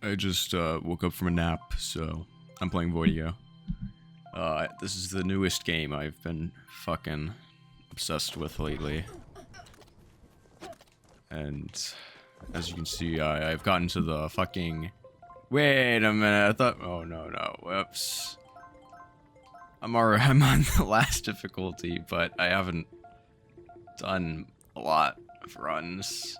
I just woke up from a nap, so I'm playing Voidigo. This is the newest game I've been fucking obsessed with lately. And as you can see, I've gotten to the fucking... Wait a minute, I thought... Oh, no, whoops. I'm on the last difficulty, but I haven't done a lot of runs.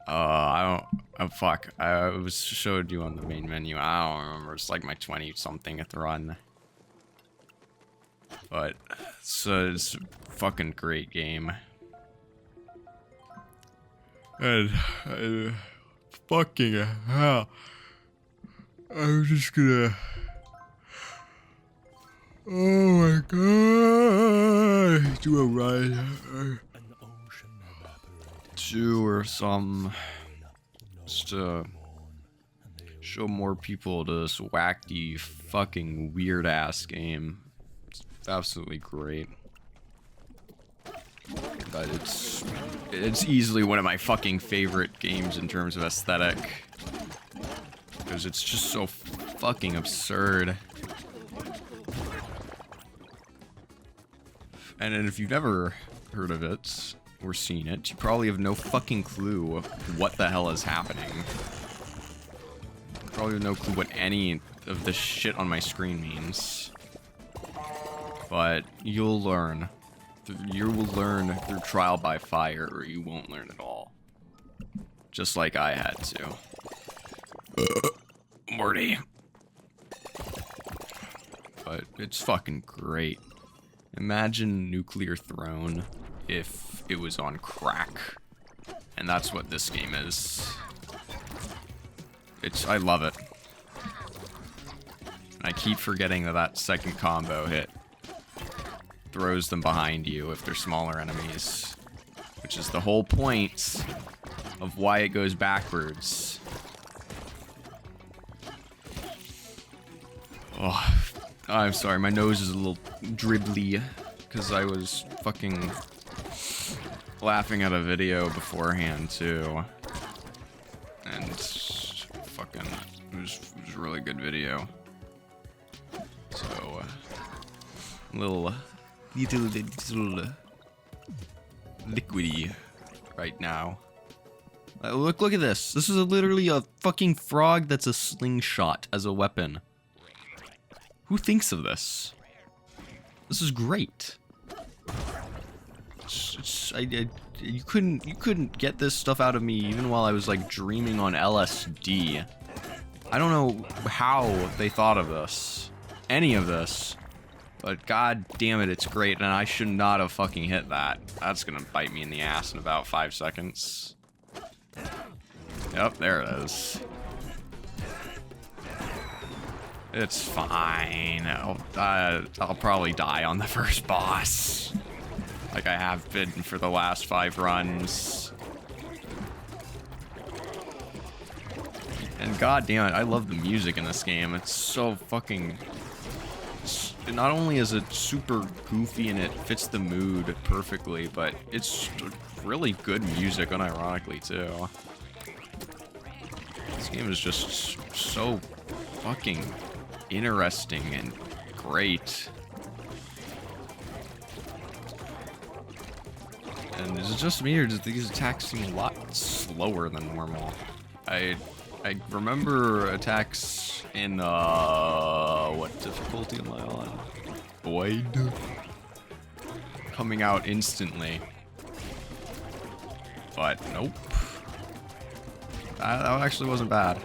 Fuck. I was showed you on the main menu. I don't remember. It's like my 20-something run. But, it's a fucking great game. And, fucking hell. I'm just gonna... Oh my god! Do a run. Two or some, just to show more people this wacky, fucking weird ass game. It's absolutely great. But it's easily one of my fucking favorite games in terms of aesthetic. Because it's just so fucking absurd. And if you've never heard of it, or seen it, you probably have no fucking clue what the hell is happening. Probably have no clue what any of this shit on my screen means. But you'll learn. You will learn through trial by fire, or you won't learn at all. Just like I had to. Morty. But it's fucking great. Imagine Nuclear Throne if it was on crack. And that's what this game is. I love it. I keep forgetting that second combo hit throws them behind you if they're smaller enemies. Which is the whole point of why it goes backwards. Oh, I'm sorry, my nose is a little dribbly because I was fucking laughing at a video beforehand too, and fucking it was a really good video. So little liquidy right now. Look at this. This is literally a fucking frog that's a slingshot as a weapon. Who thinks of this? This is great. You couldn't get this stuff out of me even while I was like dreaming on LSD. I don't know how they thought of this, any of this, but god damn it, it's great, and I should not have fucking hit that. That's gonna bite me in the ass in about 5 seconds. Yep, there it is. It's fine. I'll probably die on the first boss. Like I have been for the last 5 runs. And god damn it, I love the music in this game. It's so fucking... Not only is it super goofy and it fits the mood perfectly, but it's really good music unironically too. This game is just so fucking interesting and great. And is it just me, or does these attacks seem a lot slower than normal? I remember attacks in, what difficulty am I on? Void? Coming out instantly. But, nope. That actually wasn't bad.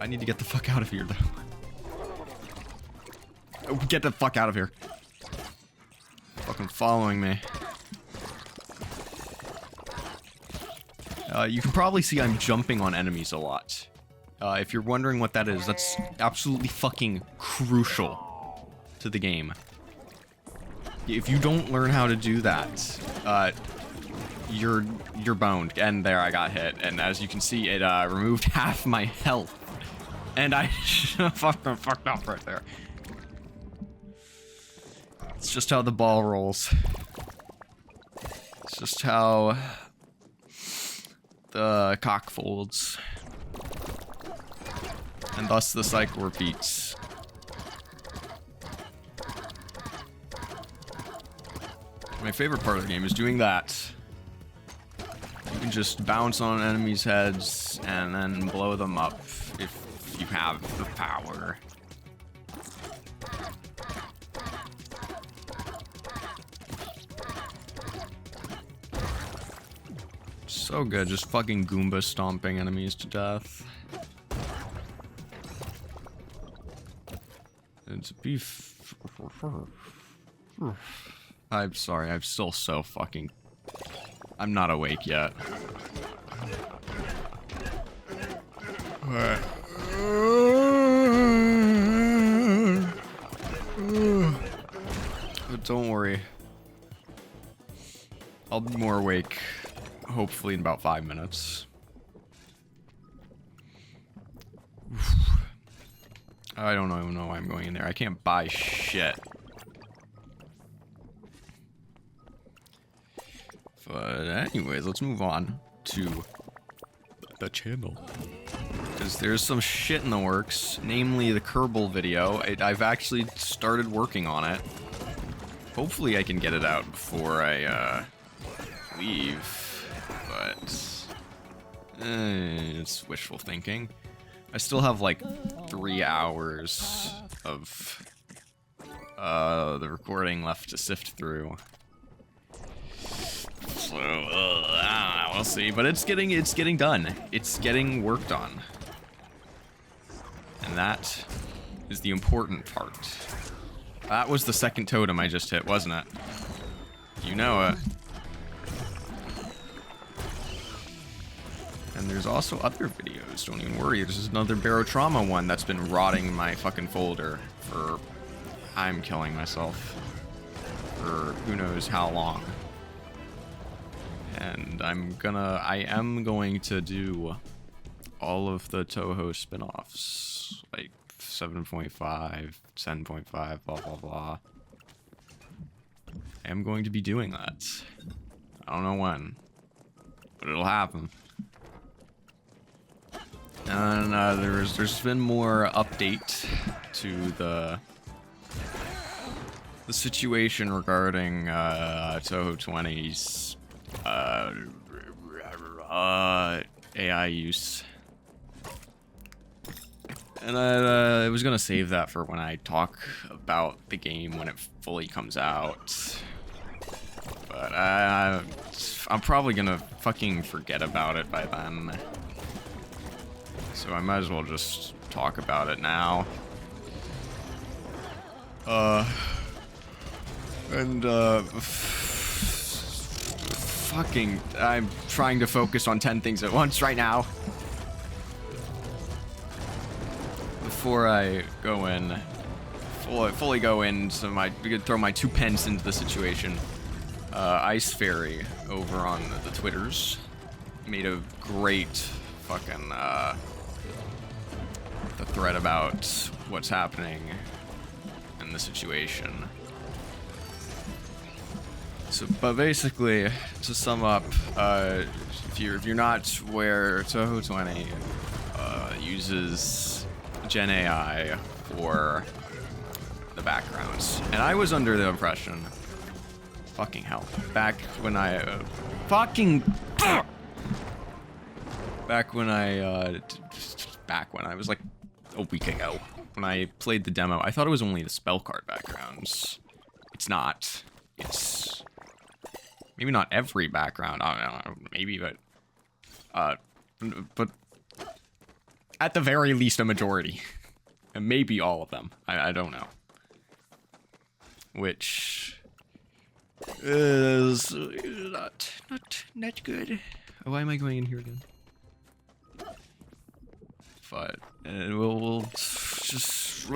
I need to get the fuck out of here, though. Oh, get the fuck out of here. Fucking following me. You can probably see I'm jumping on enemies a lot. If you're wondering what that is, that's absolutely fucking crucial to the game. If you don't learn how to do that, you're boned. And there I got hit, and as you can see, it removed half my health. And I fucking fucked up right there. It's just how the ball rolls. It's just how the cock folds. And thus the cycle repeats. My favorite part of the game is doing that. You can just bounce on enemies' heads and then blow them up if you have the power. So good, just fucking Goomba stomping enemies to death. It's beef. I'm sorry, I'm still so fucking... I'm not awake yet. But don't worry. I'll be more awake, hopefully in about 5 minutes. I don't even know why I'm going in there. I can't buy shit. But anyways, let's move on to the channel. Because there's some shit in the works, namely the Kerbal video. I've actually started working on it. Hopefully I can get it out before I leave. But it's wishful thinking. I still have like 3 hours of the recording left to sift through. So I don't know, we'll see. But it's getting done. It's getting worked on, and that is the important part. That was the second totem I just hit, wasn't it? You know it. And there's also other videos, don't even worry. There's another Barotrauma one that's been rotting in my fucking folder for... I'm killing myself. For who knows how long. And I am going to do all of the Toho spin-offs. Like 7.5, 10.5, blah blah blah. I am going to be doing that. I don't know when. But it'll happen. And there's been more update to the situation regarding Toho 20's AI use. And I was gonna save that for when I talk about the game when it fully comes out. But I'm probably gonna fucking forget about it by then. So I might as well just talk about it now. Fucking, I'm trying to focus on 10 things at once right now. Before I go in, fully go in, so we could throw my 2 pence into the situation. Ice Fairy over on the Twitters made a great fucking, the thread about what's happening in the situation. So, but basically, to sum up, if you're not aware, Toho 20 uses Gen AI for the backgrounds, and I was under the impression, fucking hell, back when I was like a week ago, when I played the demo, I thought it was only the spell card backgrounds. It's not. It's maybe not every background. I don't know, maybe, but at the very least a majority, and maybe all of them. I don't know. Which is not good. Why am I going in here again? But we'll just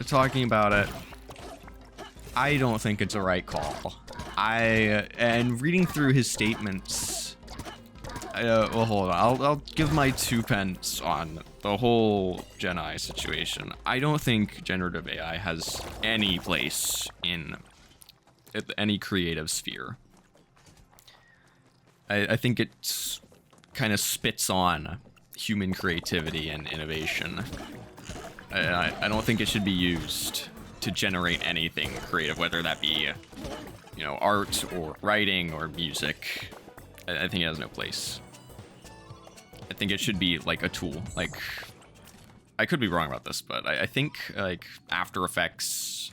talking about it. I don't think it's a right call. And reading through his statements. Well, hold on. I'll give my 2 pence on the whole Gen AI situation. I don't think generative AI has any place in any creative sphere. I think it's kind of spits on human creativity and innovation. I don't think it should be used to generate anything creative, whether that be, you know, art or writing or music. I think it has no place. I think it should be like a tool. Like, I could be wrong about this, but I think like After Effects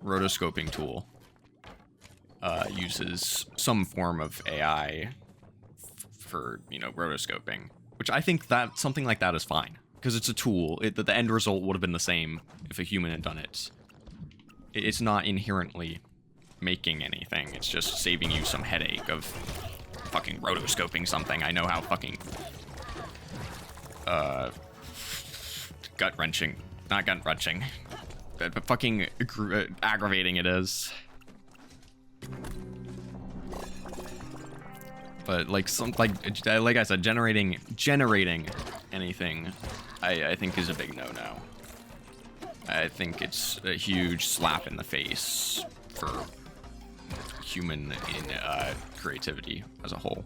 rotoscoping tool uses some form of AI for, you know, rotoscoping, which I think that something like that is fine because it's a tool. The end result would have been the same if a human had done it. It's not inherently making anything. It's just saving you some headache of fucking rotoscoping something. I know how fucking gut-wrenching, not gut-wrenching, but fucking aggravating it is. But like like I said, generating anything, I think is a big no-no. I think it's a huge slap in the face for human creativity as a whole.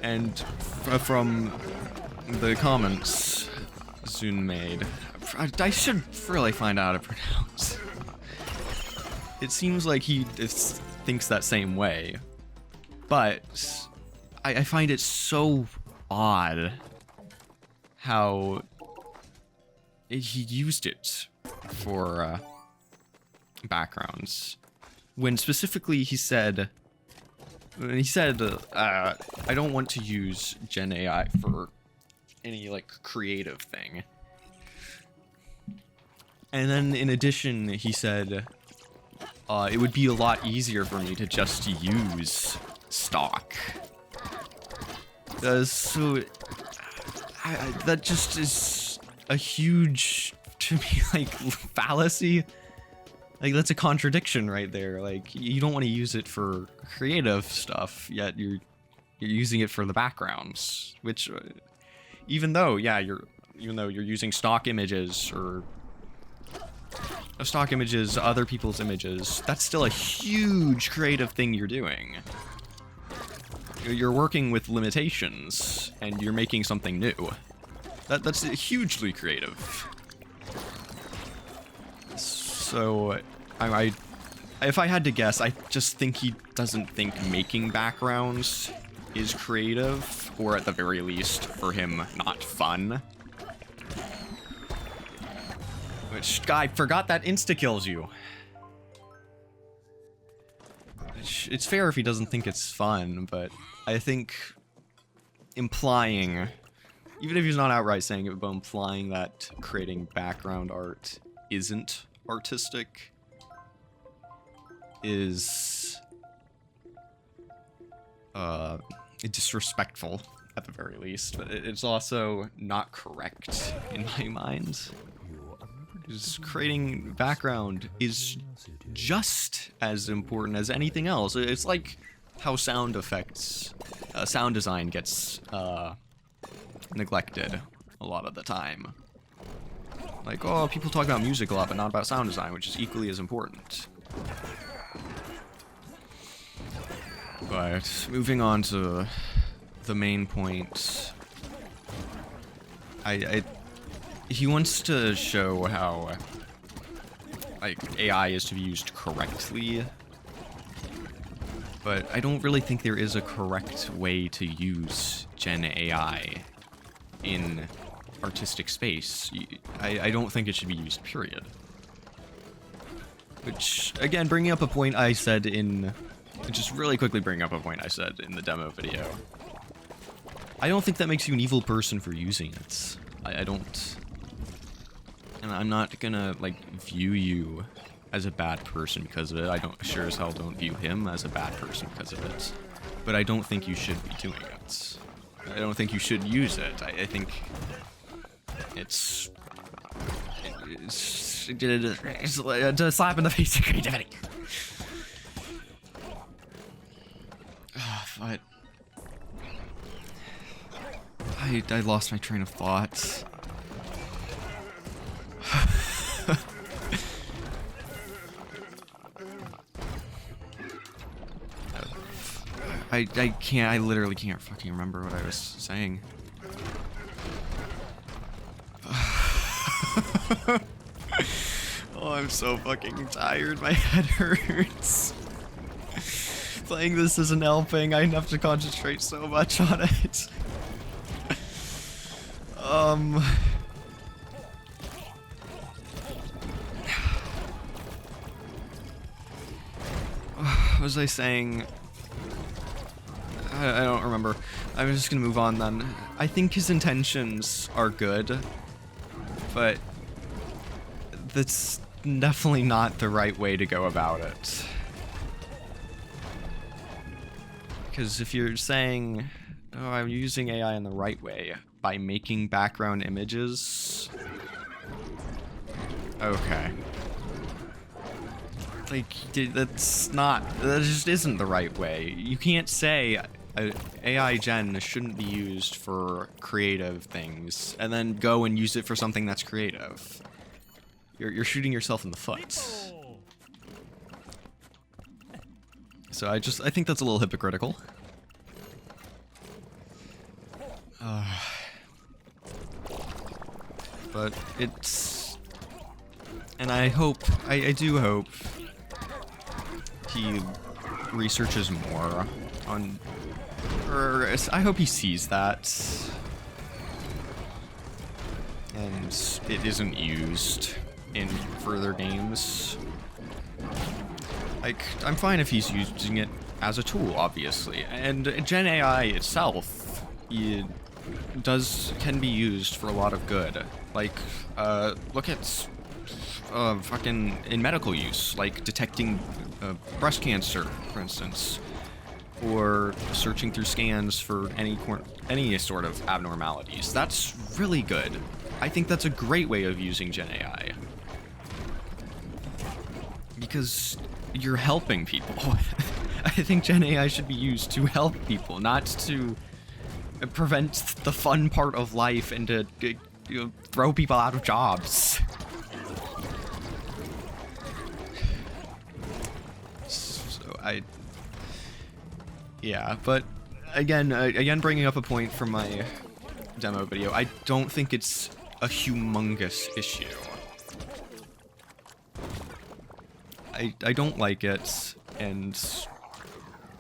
And from the comments Zun made, I should really find out how to pronounce. It seems like he thinks that same way, but I find it so odd how he used it for backgrounds, when specifically he said, I don't want to use Gen AI for any like creative thing. And then in addition, he said, it would be a lot easier for me to just use stock. So that just is a huge, to me, like, fallacy. Like, that's a contradiction right there. Like, you don't want to use it for creative stuff, yet you're using it for the backgrounds, which, even though you're using stock images or other people's images, that's still a huge creative thing you're doing. You're working with limitations, and you're making something new. That's hugely creative. So, if I had to guess, I just think he doesn't think making backgrounds is creative, or at the very least, for him, not fun. Which, I forgot that insta-kills you. It's fair if he doesn't think it's fun, but I think implying, even if he's not outright saying it, but implying that creating background art isn't artistic is disrespectful at the very least, but it's also not correct in my mind. Because creating background is just as important as anything else. It's like how sound effects, sound design gets neglected a lot of the time. Like, oh, people talk about music a lot, but not about sound design, which is equally as important. But moving on to the main point, he wants to show how like AI is to be used correctly, but I don't really think there is a correct way to use Gen AI in artistic space. I don't think it should be used, period. Which, again, bringing up a point I said in... Just really quickly bring up a point I said in the demo video. I don't think that makes you an evil person for using it. I don't... And I'm not gonna, like, view you as a bad person because of it. I sure as hell don't view him as a bad person because of it. But I don't think you should be doing it. I don't think you should use it. I think it's a slap in the face to creativity. But I lost my train of thought. I can't, I literally can't fucking remember what I was saying. Oh, I'm so fucking tired. My head hurts. Playing this isn't helping. I have to concentrate so much on it. What was I saying? I don't remember. I'm just gonna move on then. I think his intentions are good, but that's definitely not the right way to go about it. Because if you're saying, oh, I'm using AI in the right way by making background images, okay. Like, that just isn't the right way. You can't say AI gen shouldn't be used for creative things, and then go and use it for something that's creative. You're shooting yourself in the foot. So I think that's a little hypocritical. But it's... And I do hope he researches more on... Or I hope he sees that. And it isn't used in further games. Like, I'm fine if he's using it as a tool, obviously. And Gen AI itself can be used for a lot of good. Like, look at fucking in medical use, like detecting breast cancer, for instance, or searching through scans for any sort of abnormalities. That's really good. I think that's a great way of using Gen AI. Because you're helping people. I think Gen AI should be used to help people, not to prevent the fun part of life and to throw people out of jobs. So yeah, but again bringing up a point from my demo video, I don't think it's a humongous issue. I don't like it, and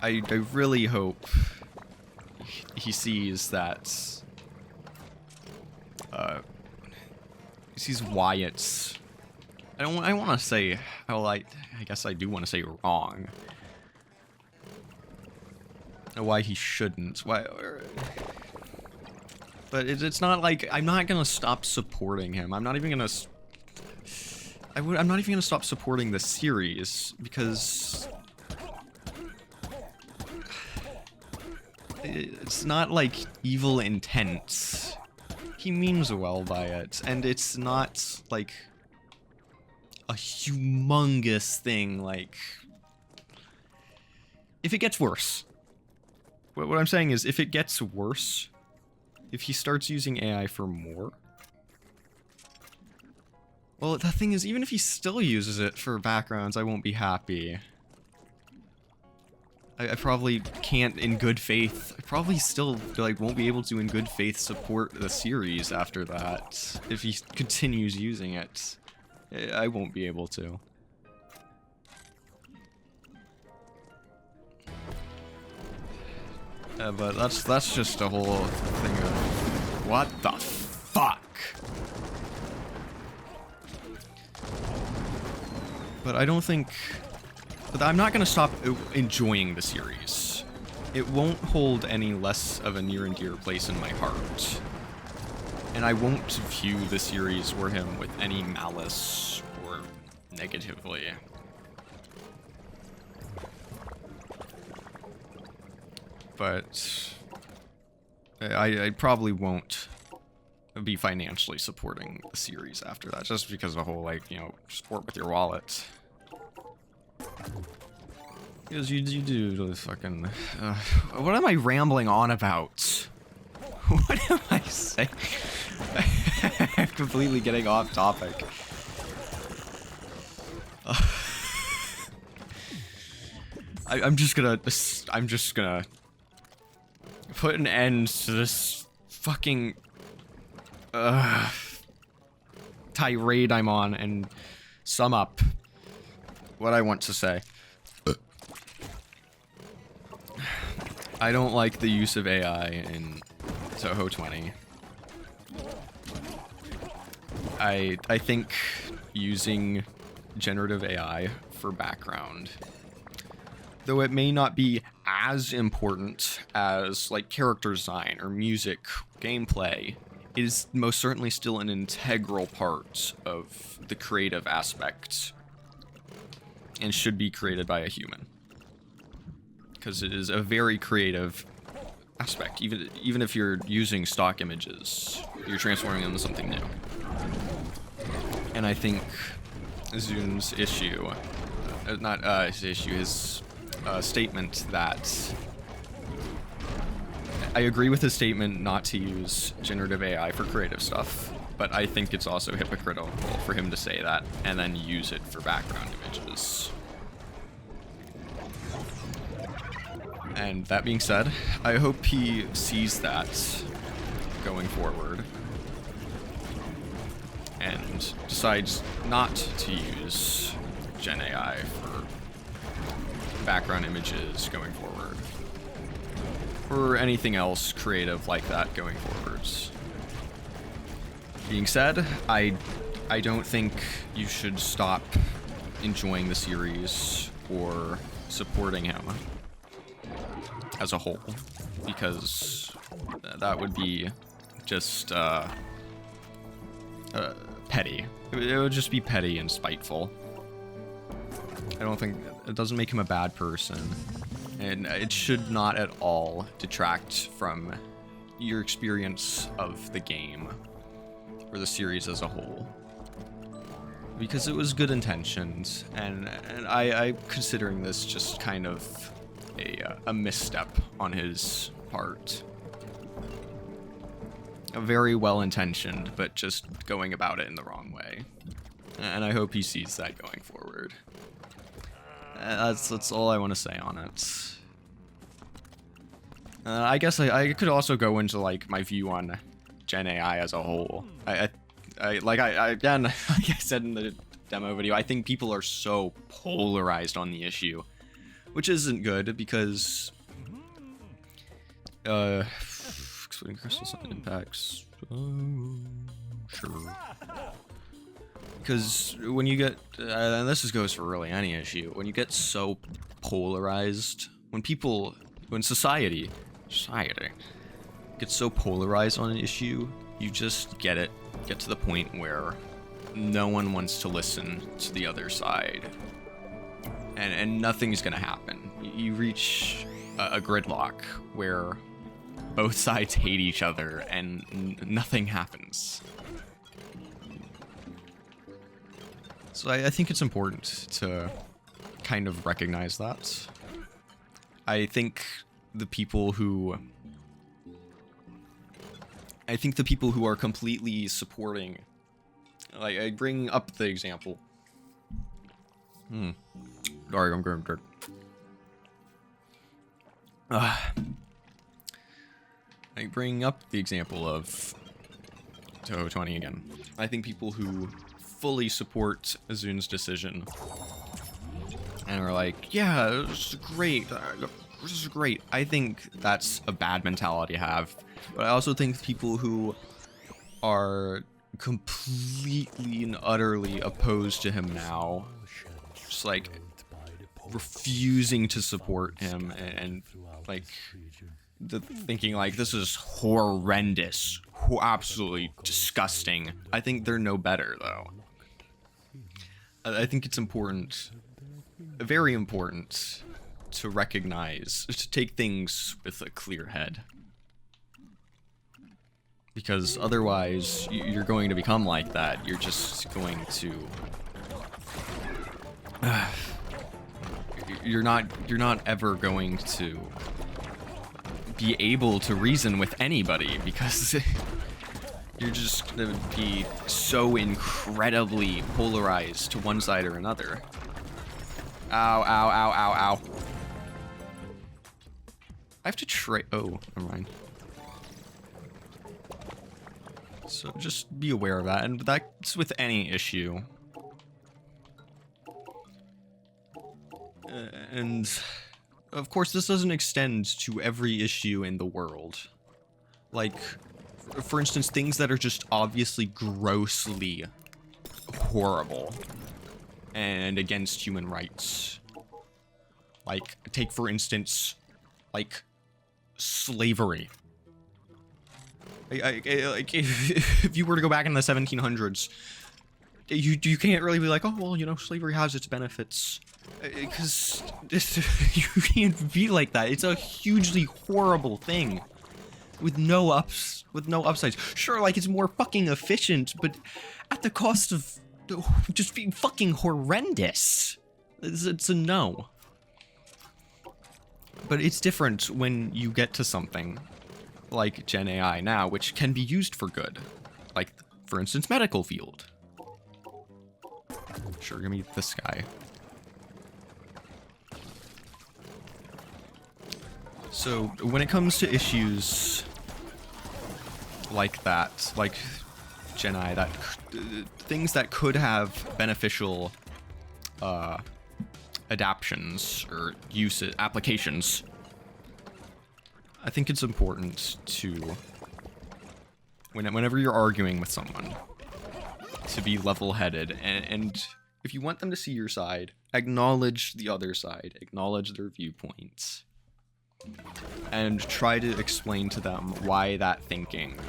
I really hope he sees that, he sees why it's, I want to say, well, I guess I do want to say wrong. Why he shouldn't, why, but it's not like, I'm not gonna stop supporting him, I'm not even gonna stop supporting the series, because it's not like evil intent. He means well by it, and it's not like a humongous thing. Like, if it gets worse, what I'm saying is, if it gets worse, if he starts using AI for more, well, the thing is, even if he still uses it for backgrounds, I won't be happy. I probably can't, in good faith, I probably still, like, won't be able to, in good faith, support the series after that. If he continues using it, I won't be able to. But that's just a whole thing of, what the fuck? But I don't think... But I'm not gonna stop enjoying the series. It won't hold any less of a near and dear place in my heart. And I won't view the series or him with any malice or negatively. But I probably won't be financially supporting the series after that, just because the whole, like, you know, support with your wallet. Because you do this fucking... what am I rambling on about? What am I saying? I'm completely getting off topic. I'm just gonna put an end to this fucking tirade I'm on and sum up what I want to say. I don't like the use of AI in Touhou 20. I think using generative AI for background, though it may not be as important as like character design or music, gameplay, is most certainly still an integral part of the creative aspect and should be created by a human. Because it is a very creative aspect. Even if you're using stock images, you're transforming them into something new. And I think Zun's issue, his statement that I agree with his statement not to use generative AI for creative stuff, but I think it's also hypocritical for him to say that and then use it for background images. And that being said, I hope he sees that going forward and decides not to use Gen AI for background images going forward, or anything else creative like that going forwards. Being said, I don't think you should stop enjoying the series or supporting him as a whole, because that would be just petty. It would just be petty and spiteful. I don't think it doesn't make him a bad person, and it should not at all detract from your experience of the game or the series as a whole, because it was good intentions, and I'm considering this just kind of a misstep on his part. Very well intentioned, but just going about it in the wrong way. And I hope he sees that going forward. That's all I want to say on it. I guess I could also go into like my view on Gen AI as a whole. Again, like I said in the demo video, I think people are so polarized on the issue, which isn't good because excluding crystal impacts. Sure. Because when you get, and this goes for really any issue, when you get so polarized, when society gets so polarized on an issue, you just get to the point where no one wants to listen to the other side, and nothing's gonna happen. You reach a gridlock where both sides hate each other and nothing happens. So I think it's important to kind of recognize that. I think the people who are completely supporting, like, I bring up the example. Sorry, I'm going to I bring up the example of Touhou 20 again. I think people who fully support Azun's decision and are like, yeah, this is great. I think that's a bad mentality to have. But I also think people who are completely and utterly opposed to him now, just like refusing to support him and like thinking like this is horrendous, absolutely disgusting. I think they're no better though. I think it's important, very important, to recognize, to take things with a clear head. Because otherwise, you're going to become like that. You're just going to... You're not ever going to be able to reason with anybody, because you're just going to be so incredibly polarized to one side or another. Ow, ow, ow, ow, ow. I have to trade. Oh, never mind. So just be aware of that, and that's with any issue. And of course, this doesn't extend to every issue in the world. Like, for instance, things that are just obviously grossly horrible and against human rights. Like, take for instance, like, slavery. Like, if you were to go back in the 1700s, you can't really be like, oh, well, you know, slavery has its benefits. Because you can't be like that. It's a hugely horrible thing. With no upsides. Sure, like, it's more fucking efficient, but at the cost of just being fucking horrendous. It's a no. But it's different when you get to something like Gen AI now, which can be used for good. Like, for instance, medical field. Sure, give me this guy. So, when it comes to issues like that, like Gen AI, that things that could have beneficial adaptions or applications, I think it's important to, whenever you're arguing with someone, to be level-headed, and if you want them to see your side, acknowledge the other side, acknowledge their viewpoints, and try to explain to them why that thinking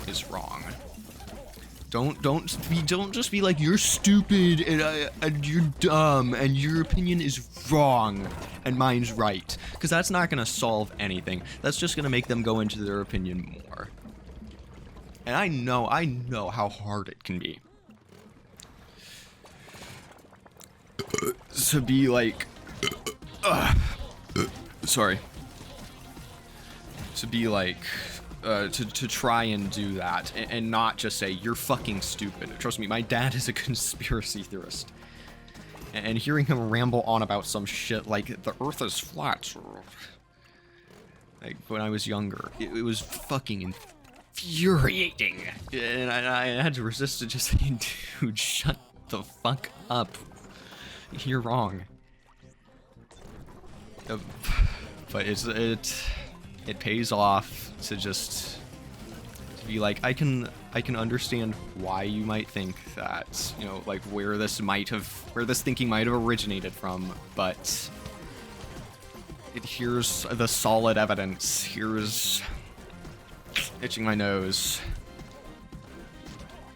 is wrong. Don't just be like, you're stupid and you're dumb and your opinion is wrong and mine's right, because that's not gonna solve anything. That's just gonna make them go into their opinion more. And I know how hard it can be to be like, sorry, to be like, to try and do that and not just say, you're fucking stupid. Trust me, my dad is a conspiracy theorist. And hearing him ramble on about some shit like the earth is flat, like when I was younger, it was fucking infuriating. And I had to resist to just say, dude, shut the fuck up. You're wrong. But it pays off to just be like, I can understand why you might think that, you know, like where this thinking might have originated from, but here's the solid evidence. Here's itching my nose.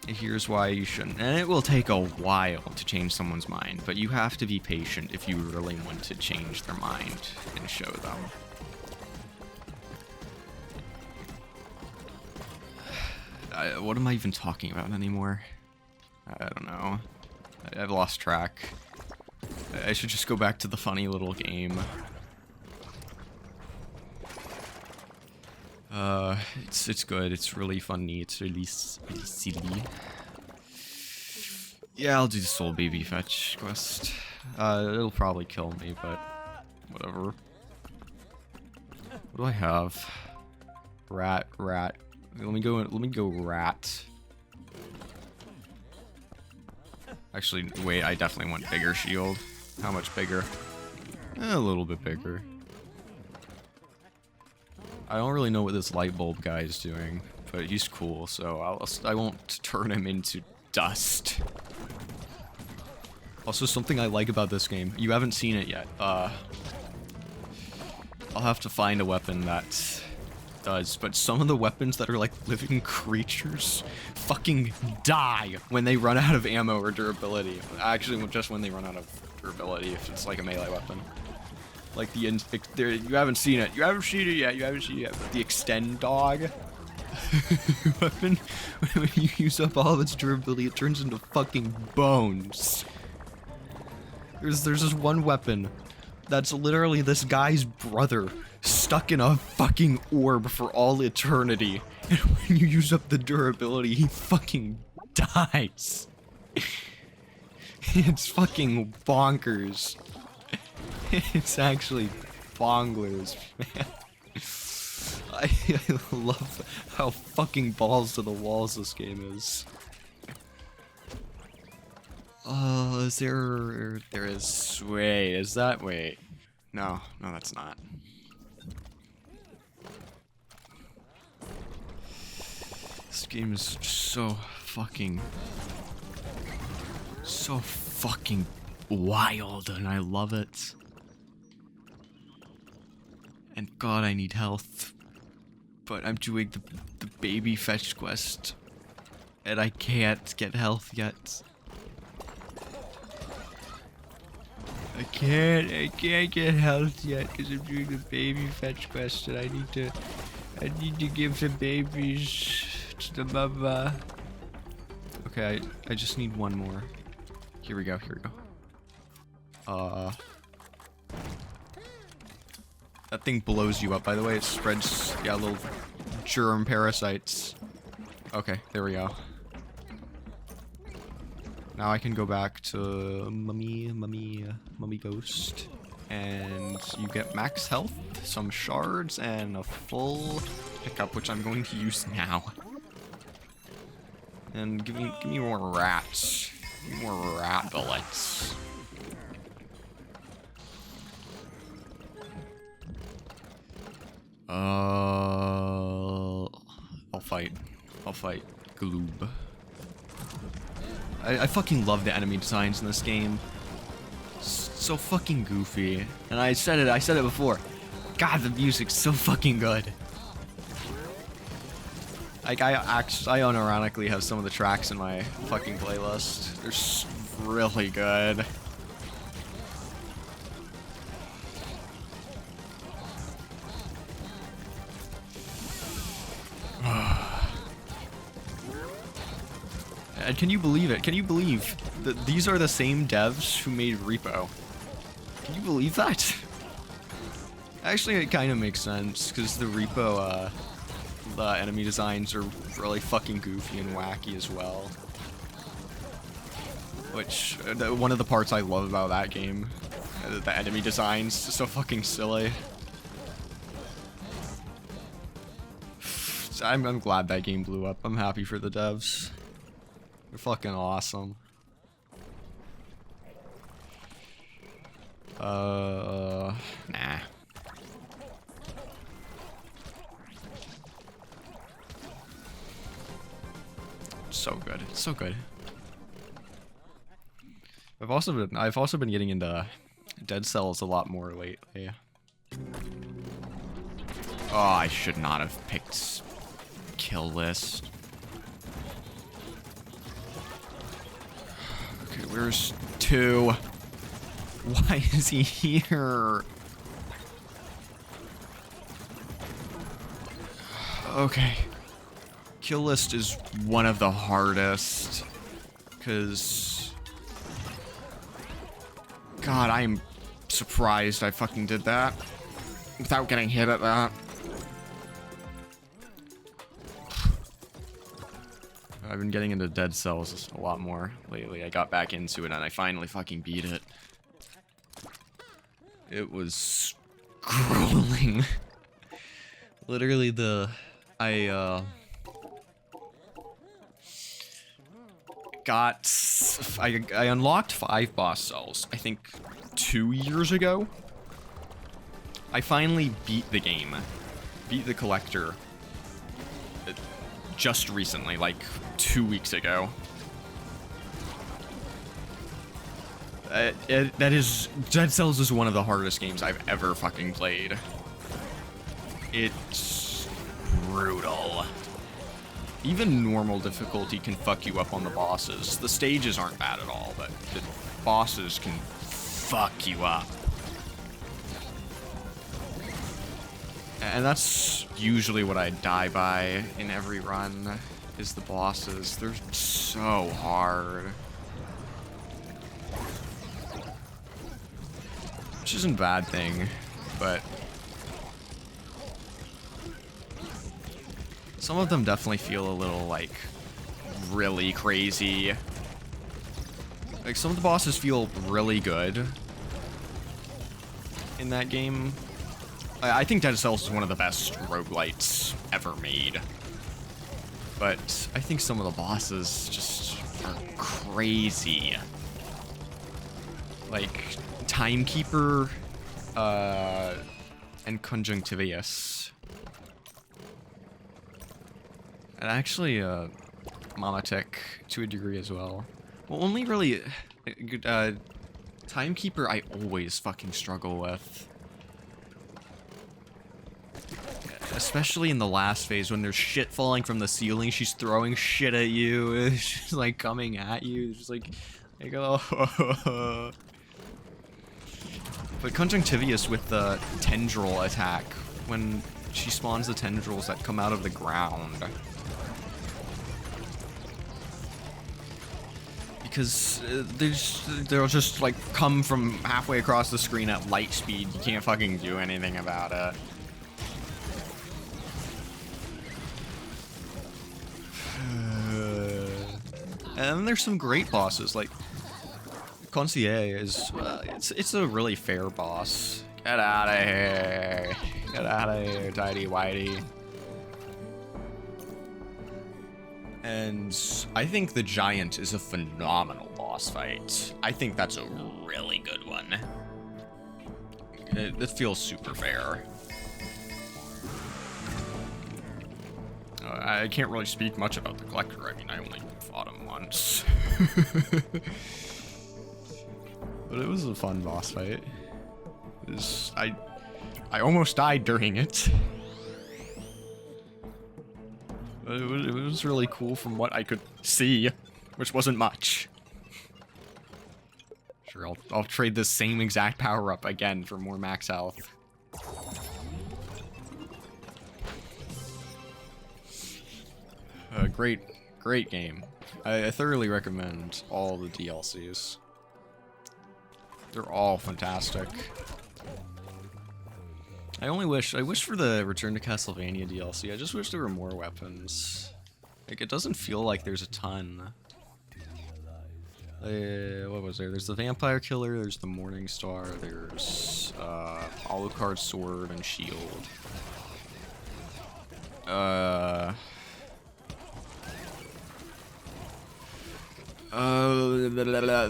Here's why you shouldn't. And it will take a while to change someone's mind, but you have to be patient if you really want to change their mind and show them. What am I even talking about anymore? I don't know. I've lost track. I should just go back to the funny little game. It's good. It's really funny. It's really silly. Yeah, I'll do the Soul Baby Fetch quest. It'll probably kill me, but whatever. What do I have? Rat. Let me go rat. Actually, wait, I definitely want bigger shield. How much bigger? A little bit bigger. I don't really know what this light bulb guy is doing, but he's cool, so I won't turn him into dust. Also, something I like about this game, you haven't seen it yet. I'll have to find a weapon that does, but some of the weapons that are like living creatures fucking die when they run out of ammo or durability. Actually, just when they run out of durability, if it's like a melee weapon. Like you haven't seen it. You haven't seen it yet. But the extend dog weapon, when you use up all of its durability, it turns into fucking bones. There's this one weapon that's literally this guy's brother stuck in a fucking orb for all eternity. And when you use up the durability, he fucking dies. It's fucking bonkers. It's actually bonglers, man. I love how fucking balls to the walls this game is. Oh, is there... There is... Wait, is that... Wait. No, no that's not. This game is so fucking wild, and I love it. And God, I need health. But I'm doing the baby fetch quest, and I can't get health yet. I can't get health yet because I'm doing the baby fetch quest, and I need to give the babies to the mama. Okay, I just need one more. Here we go, here we go. That thing blows you up, by the way. It spreads, yeah, little germ parasites. Okay, there we go. Now I can go back to Mummy Ghost. And you get max health, some shards, and a full pickup, which I'm going to use now. And give me more rats. Give me more rat bullets. I'll fight Gloob. I fucking love the enemy designs in this game. So fucking goofy. And I said it before. God, the music's so fucking good. Like, I unironically have some of the tracks in my fucking playlist. They're really good. And can you believe it? Can you believe that these are the same devs who made Repo? Can you believe that? Actually, it kind of makes sense, because the Repo, the enemy designs are really fucking goofy and wacky as well. Which, one of the parts I love about that game, the enemy designs, so fucking silly. I'm glad that game blew up. I'm happy for the devs. They're fucking awesome. Nah. So good. It's so good. I've also been getting into Dead Cells a lot more lately. Oh, I should not have picked kill list. Okay, where's 2? Why is he here? Okay. Kill list is one of the hardest, because God, I'm surprised I fucking did that without getting hit at that. I've been getting into Dead Cells a lot more lately. I got back into it and I finally fucking beat it. It was grueling. Literally I unlocked 5 boss cells, I think 2 years ago. I finally beat the game. Beat the collector. Just recently, like 2 weeks ago. Dead Cells is one of the hardest games I've ever fucking played. It's brutal. Even normal difficulty can fuck you up on the bosses. The stages aren't bad at all, but the bosses can fuck you up. And that's usually what I die by in every run, is the bosses. They're so hard. Which isn't a bad thing, but some of them definitely feel a little, like, really crazy. Like, some of the bosses feel really good in that game, I think Dead Cells is one of the best roguelites ever made. But I think some of the bosses just are crazy. Like, Timekeeper, and Conjunctivius. And actually, Mamatek to a degree as well. Well, only really, Timekeeper I always fucking struggle with. Especially in the last phase when there's shit falling from the ceiling, she's throwing shit at you, she's like coming at you, it's just like oh. But Conjunctivius with the tendril attack, when she spawns the tendrils that come out of the ground. Because they'll just like come from halfway across the screen at light speed, you can't fucking do anything about it. And there's some great bosses, like Concierge is, it's a really fair boss. Get out of here. Get out of here, tidy whitey. And I think the Giant is a phenomenal boss fight. I think that's a really good one. It feels super fair. I can't really speak much about the Collector. I mean, I only fought him once. But it was a fun boss fight. I almost died during it. But it was really cool from what I could see, which wasn't much. Sure, I'll trade this same exact power-up again for more max health. Great game. I thoroughly recommend all the DLCs. They're all fantastic. I wish for the Return to Castlevania DLC, I just wish there were more weapons. Like, it doesn't feel like there's a ton. What was there? There's the Vampire Killer, there's the Morning Star, there's Alucard's sword and shield.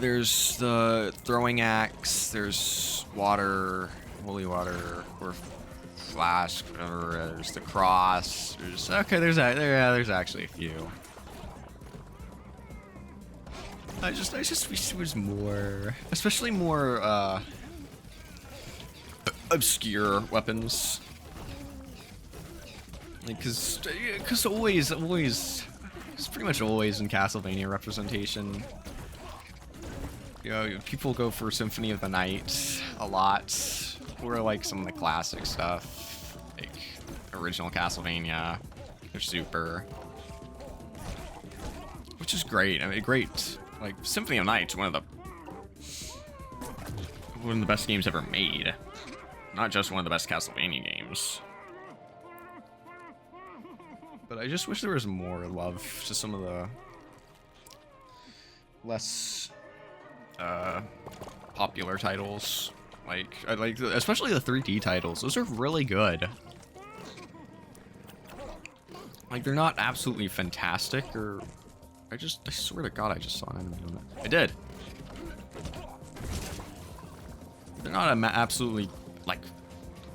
There's the throwing axe, there's water, holy water, or flask, whatever, there's the cross, there's actually a few. I just wish there was more, especially more, obscure weapons. Like, cause always, it's pretty much always in Castlevania representation. You know, people go for Symphony of the Night a lot, or like some of the classic stuff, like original Castlevania, or Super, which is great. I mean, great. Like Symphony of the Night's one of the best games ever made, not just one of the best Castlevania games. But I just wish there was more love to some of the less popular titles. Like especially the 3D titles. Those are really good. Like, they're not absolutely fantastic, or I swear to God, I just saw an enemy on it. I did. They're not absolutely, like,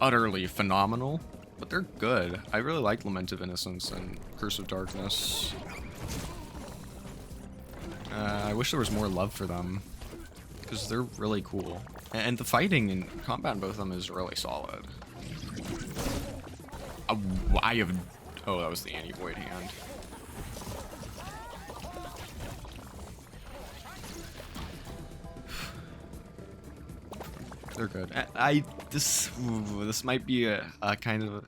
utterly phenomenal, but they're good. I really like Lament of Innocence and Curse of Darkness. I wish there was more love for them, because they're really cool. And the fighting and combat in both of them is really solid. Oh, that was the anti-void hand. They're good. This might be a kind of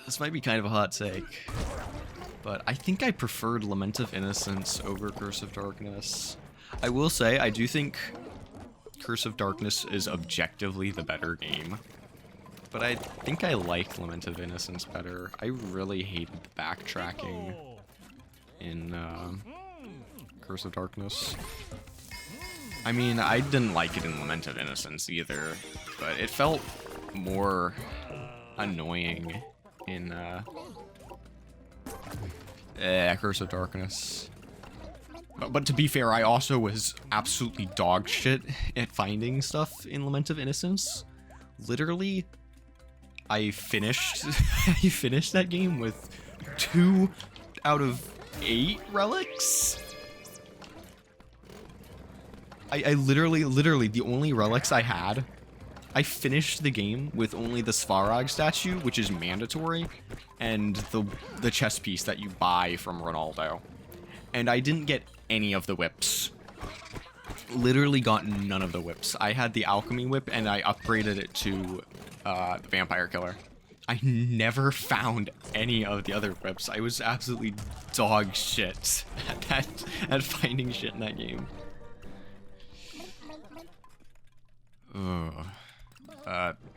a hot take, but I think I preferred Lament of Innocence over Curse of Darkness. I will say I do think Curse of Darkness is objectively the better game, but I think I like Lament of Innocence better. I really hated the backtracking in Curse of Darkness. I mean, I didn't like it in Lament of Innocence either, but it felt more annoying in Curse of Darkness. But to be fair, I also was absolutely dog shit at finding stuff in Lament of Innocence. Literally, I finished I finished that game with 2 out of 8 relics. I literally the only relics I had, I finished the game with only the Svarog statue, which is mandatory, and the chess piece that you buy from Ronaldo. And I didn't get any of the whips. Literally got none of the whips. I had the alchemy whip and I upgraded it to the vampire killer. I never found any of the other whips. I was absolutely dog shit at finding shit in that game.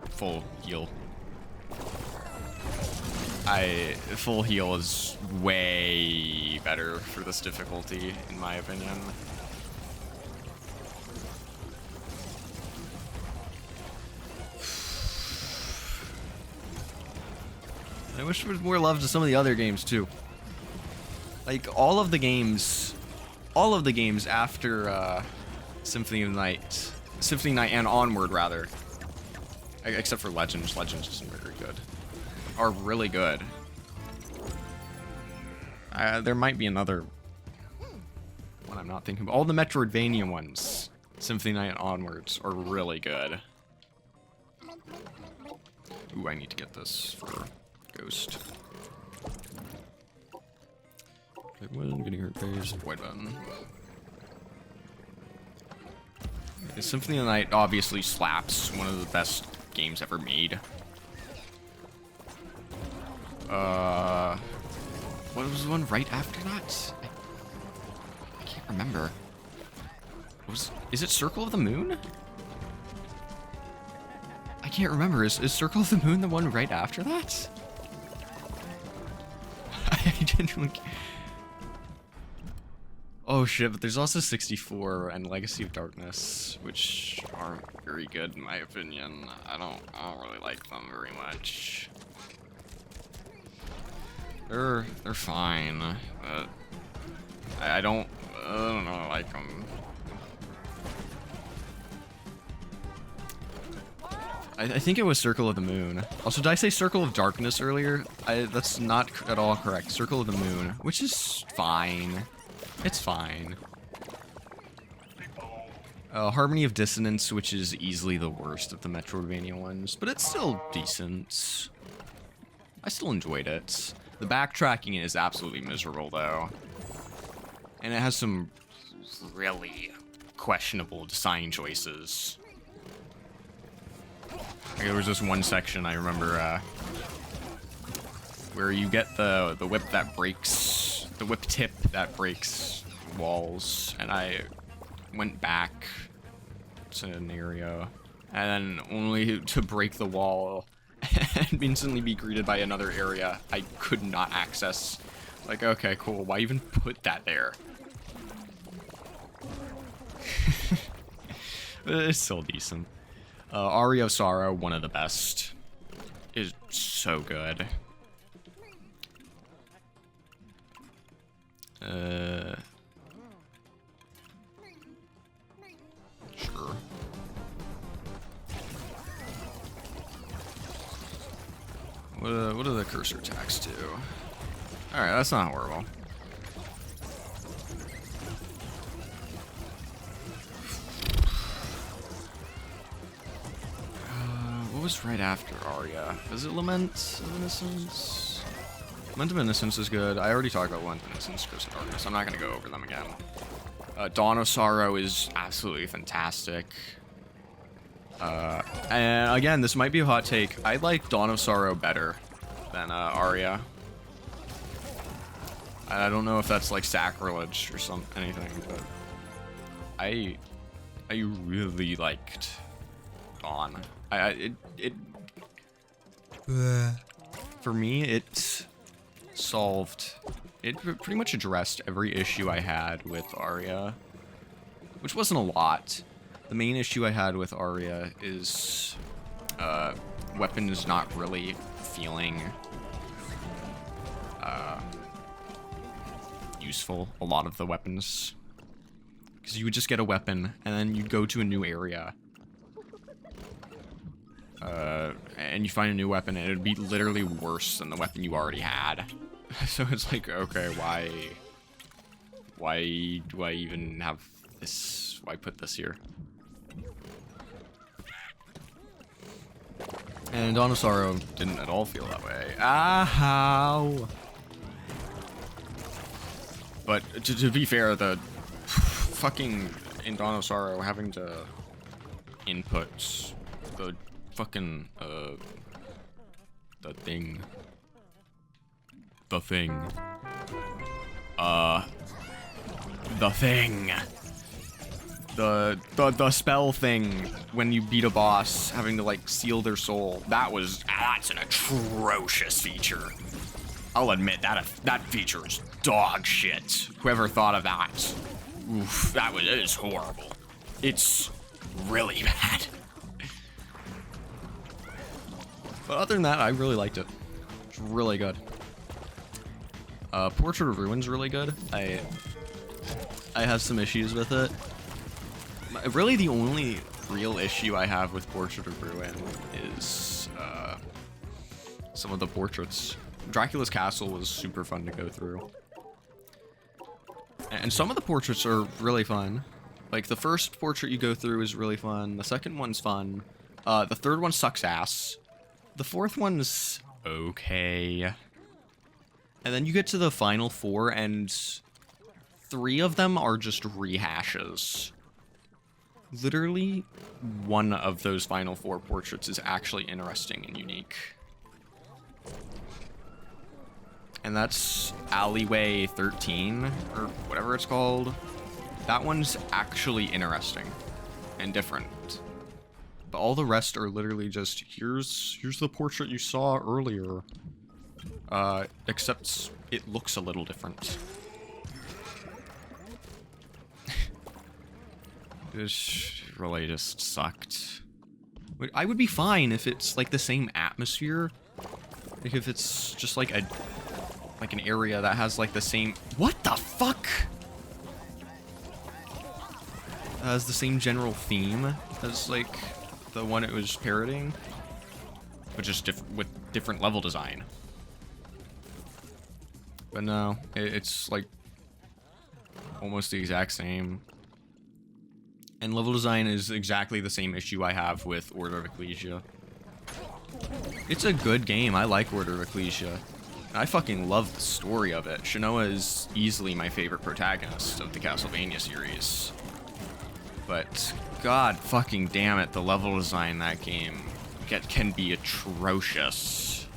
Full heal. Full heal is way better for this difficulty, in my opinion. I wish there was more love to some of the other games too. Like all of the games after Symphony of Night and Onward rather, except for Legends. Legends isn't very good. Are really good. There might be another one I'm not thinking about. All the Metroidvania ones, Symphony Night and Onwards, are really good. Ooh, I need to get this for Ghost. Getting hurt phase, void button. Symphony of the Night obviously slaps. One of the best games ever made. What was the one right after that? I can't remember. Is it Circle of the Moon? I can't remember. Is Circle of the Moon the one right after that? I didn't look. Oh shit, but there's also 64 and Legacy of Darkness, which aren't very good in my opinion. I don't really like them very much. They're fine, but I don't like them. I think it was Circle of the Moon. Also, did I say Circle of Darkness earlier? That's not at all correct. Circle of the Moon, which is fine. It's fine. Harmony of Dissonance, which is easily the worst of the Metroidvania ones, but it's still decent. I still enjoyed it. The backtracking is absolutely miserable, though. And it has some really questionable design choices. Like, there was this one section I remember where you get the whip that breaks, the whip tip that breaks walls, and I went back to an area, and then only to break the wall and instantly be greeted by another area I could not access. Like, okay, cool, why even put that there? But it's still decent. Aria of Sorrow, one of the best. Is so good. Sure. What do the cursor attacks do? Alright, that's not horrible. What was right after Aria? Is it Lament of Innocence? Lament of Innocence is good. I already talked about Lament of Innocence, Curse of Darkness. I'm not going to go over them again. Dawn of Sorrow is absolutely fantastic. And again, this might be a hot take. I like Dawn of Sorrow better than Aria. I don't know if that's like sacrilege or anything, but I really liked Dawn. For me, it solved. It pretty much addressed every issue I had with Aria, which wasn't a lot. The main issue I had with Aria is weapon is not really feeling useful, a lot of the weapons. Because you would just get a weapon, and then you'd go to a new area. And you find a new weapon, and it'd be literally worse than the weapon you already had. So it's like, okay, why do I even have this? Why put this here? And Dawn of Sorrow didn't at all feel that way. Ow! But to be fair, the fucking in Dawn of Sorrow having to input the fucking the thing. The spell thing when you beat a boss, having to like seal their soul. That's an atrocious feature. I'll admit that feature is dog shit. Whoever thought of that, oof, it is horrible. It's really bad. But other than that, I really liked it. It's really good. Portrait of Ruin's really good. I have some issues with it. Really, the only real issue I have with Portrait of Ruin is some of the portraits. Dracula's Castle was super fun to go through. And some of the portraits are really fun. Like, the first portrait you go through is really fun. The second one's fun. The third one sucks ass. The fourth one's okay. And then you get to the final four, and 3 of them are just rehashes. Literally, one of those final 4 portraits is actually interesting and unique. And that's Alleyway 13, or whatever it's called. That one's actually interesting and different. But all the rest are literally just, here's the portrait you saw earlier. Except it looks a little different. This really just sucked. I would be fine if it's like the same atmosphere. Like if it's just like an area that has like the same, what the fuck? Has the same general theme as like the one it was parodying, but just with different level design. But no, it's like almost the exact same. And level design is exactly the same issue I have with Order of Ecclesia. It's a good game. I like Order of Ecclesia. I fucking love the story of it. Shanoa is easily my favorite protagonist of the Castlevania series. But god fucking damn it, the level design in that game can be atrocious.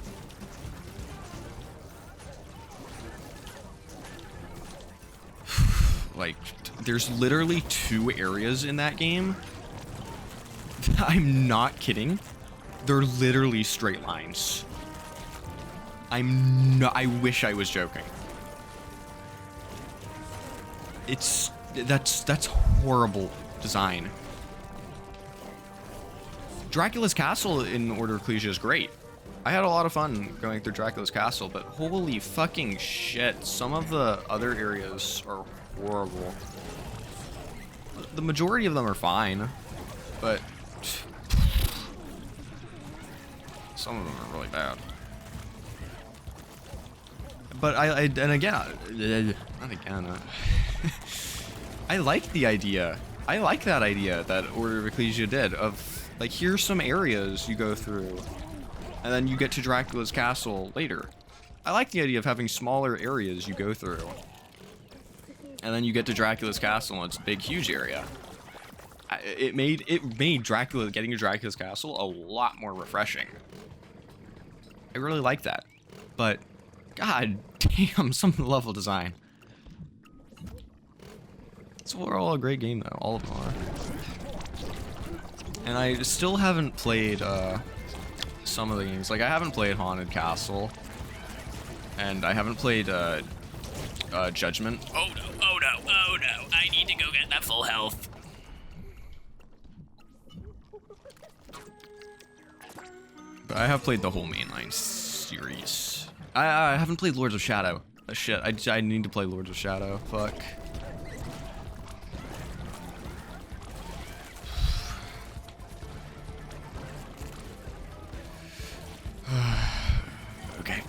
Like, there's literally 2 areas in that game. I'm not kidding. They're literally straight lines. I wish I was joking. That's horrible design. Dracula's Castle in Order of Ecclesia is great. I had a lot of fun going through Dracula's Castle, but holy fucking shit, some of the other areas are horrible. The majority of them are fine, but some of them are really bad. But and again, not again. I like the idea. I like that idea that Order of Ecclesia did of like, here's some areas you go through, and then you get to Dracula's Castle later. I like the idea of having smaller areas you go through, and then you get to Dracula's Castle and it's a big, huge area. It made getting to Dracula's Castle a lot more refreshing. I really like that, but god damn, some level design. It's overall a great game though, all of them are. And I still haven't played some of the games. Like, I haven't played Haunted Castle, and I haven't played Judgment. Oh no, oh no, oh no, I need to go get that full health. I have played the whole mainline series. I haven't played Lords of Shadow. Shit, I need to play Lords of Shadow. Fuck. Okay.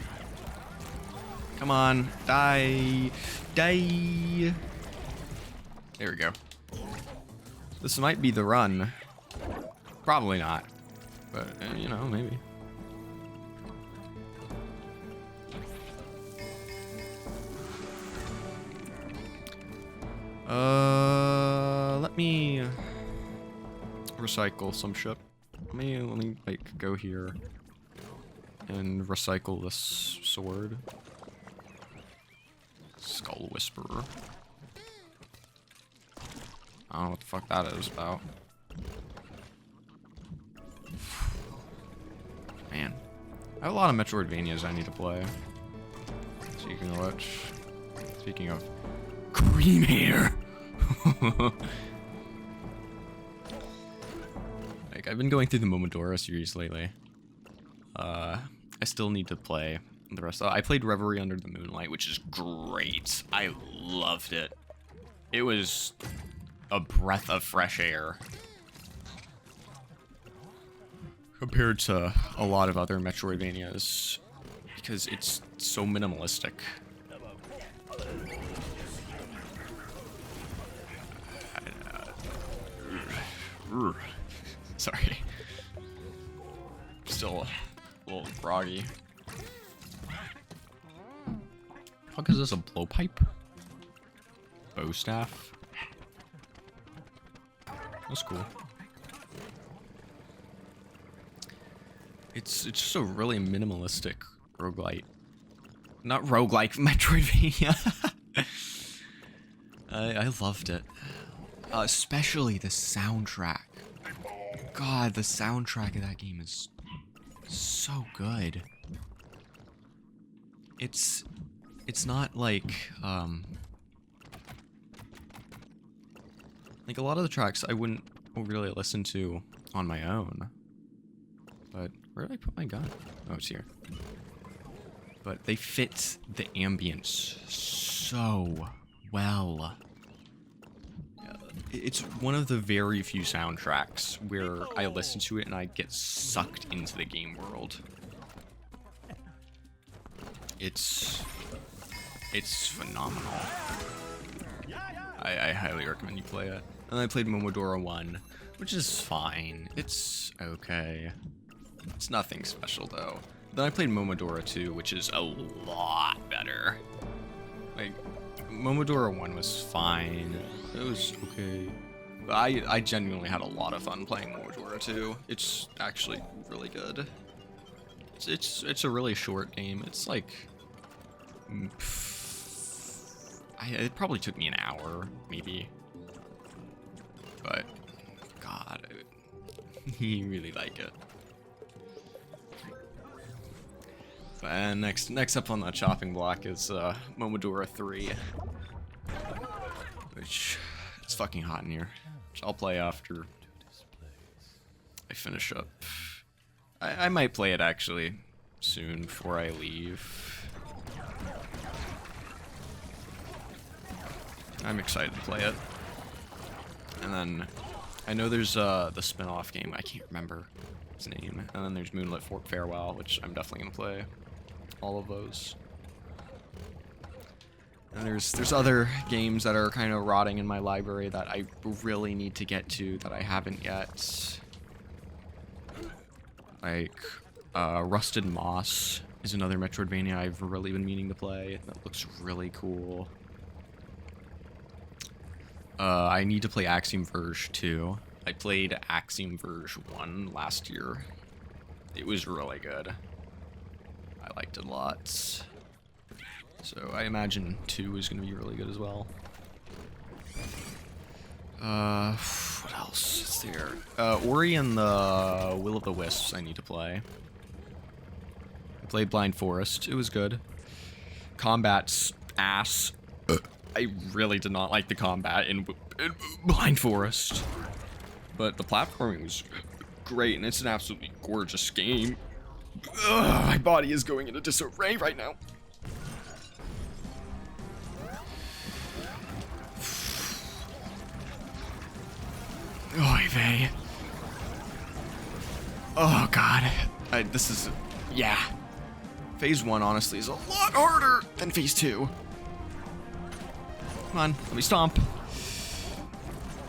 Come on. Die. Die. There we go. This might be the run. Probably not. But, you know, maybe. Let me recycle some shit. Let me like go here and recycle this sword. Skull Whisperer. I don't know what the fuck that is about. Man, I have a lot of Metroidvanias I need to play. Speaking of which, speaking of cream hair. Like, I've been going through the Momodora series lately. I still need to play the rest. I played Reverie Under the Moonlight, which is great. I loved it. It was a breath of fresh air compared to a lot of other Metroidvanias because it's so minimalistic. Sorry. Still a little groggy. Fuck, is this a blowpipe? Bow staff? That's cool. It's just a really minimalistic roguelite. Not roguelike, Metroidvania. I loved it. Especially the soundtrack. God, the soundtrack of that game is so good. It's not like a lot of the tracks I wouldn't really listen to on my own. But where did I put my gun? Oh, it's here. But they fit the ambience so well. It's one of the very few soundtracks where I listen to it and I get sucked into the game world. It's phenomenal. I highly recommend you play it. And I played Momodora 1, which is fine. It's okay. It's nothing special though. Then I played Momodora 2, which is a lot better. Like, Momodora 1 was fine. It was okay. But I genuinely had a lot of fun playing Momodora 2. It's actually really good. It's a really short game. It's like... it probably took me an hour, maybe. But, God, you really like it. And next up on the chopping block is Momodora 3, which it's fucking hot in here. Which I'll play after I finish up. I might play it actually soon before I leave. I'm excited to play it. And then I know there's the spin-off game. I can't remember its name. And then there's Moonlit Farewell, which I'm definitely gonna play. All of those. And there's other games that are kind of rotting in my library that I really need to get to that I haven't yet. Like Rusted Moss is another Metroidvania I've really been meaning to play. That looks really cool. I need to play Axiom Verge 2. I played Axiom Verge 1 last year. It was really good. I liked it a lot. So I imagine 2 is going to be really good as well. What else is there? Ori and the Will of the Wisps I need to play. I played Blind Forest. It was good. Combat's ass. I really did not like the combat in Blind Forest. But the platforming was great, and it's an absolutely gorgeous game. Ugh, my body is going into disarray right now. Oy vey. Oh god. This is... yeah. Phase 1, honestly, is a lot harder than Phase 2. Come on, let me stomp.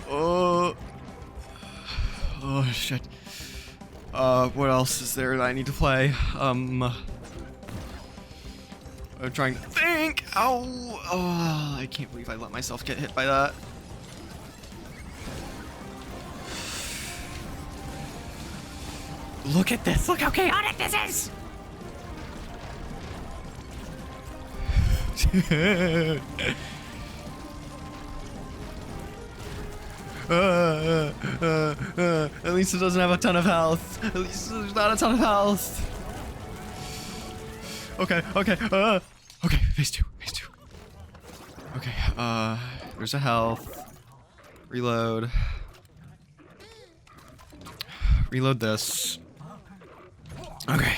Oh, shit. What else is there that I need to play? I'm trying to think. Ow! Oh, I can't believe I let myself get hit by that. Look at this. Look how chaotic this is. At least it doesn't have a ton of health. At least there's not a ton of health. Okay, okay, okay, phase 2, phase 2. Okay, there's a health. Reload. Reload this. Okay.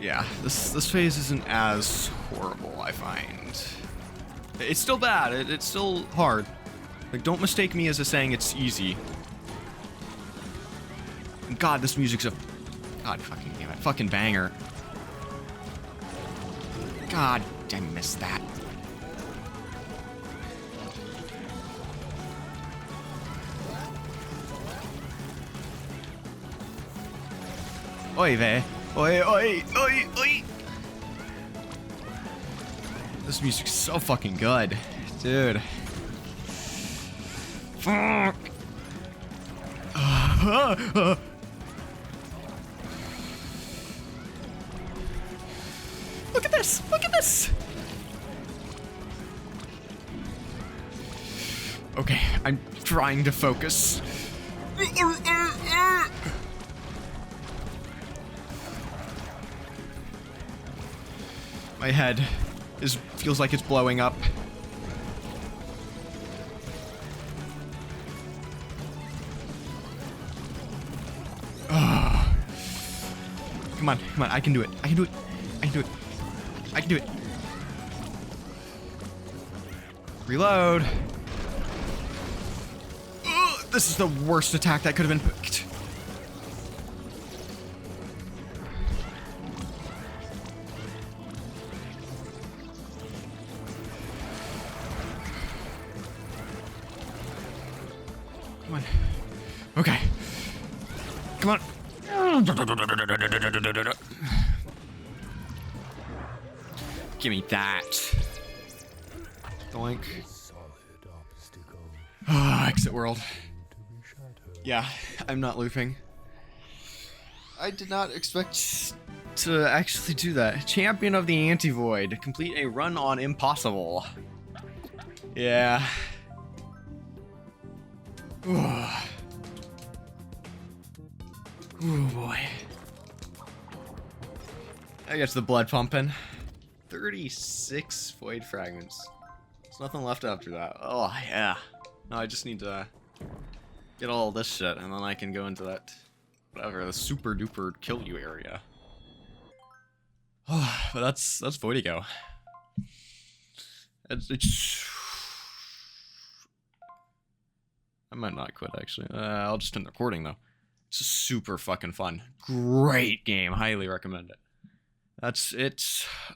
Yeah, this phase isn't as horrible, I find. It's still bad, it's still hard. Like, don't mistake me as saying it's easy. God, this music's a... God fucking damn it, fucking banger. God, I missed that. Oy vey. Oi, oi, oi, oi! This music's so fucking good. Dude. Fuck! Look at this! Look at this! Okay, I'm trying to focus. My head feels like it's blowing up. Oh. Come on, come on, I can do it. I can do it. I can do it. I can do it. Reload. Ugh, this is the worst attack that could have been picked. Come on. Okay. Come on. Give me that. Doink. Oh, exit world. Yeah, I'm not looping. I did not expect to actually do that. Champion of the Anti-Void. Complete a run on Impossible. Yeah. Ooh. Ooh, boy. I guess the blood pumping. 36 void fragments. There's nothing left after that. Oh, yeah. No, I just need to get all this shit, and then I can go into that, whatever, the super duper kill you area. Oh, but that's Voidigo. It's I might not quit, actually. I'll just end the recording, though. It's just super fucking fun. Great game. Highly recommend it. That's it.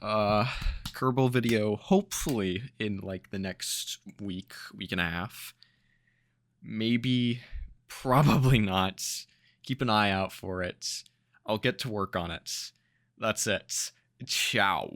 Kerbal video, hopefully, in, like, the next week and a half. Maybe, probably not. Keep an eye out for it. I'll get to work on it. That's it. Ciao.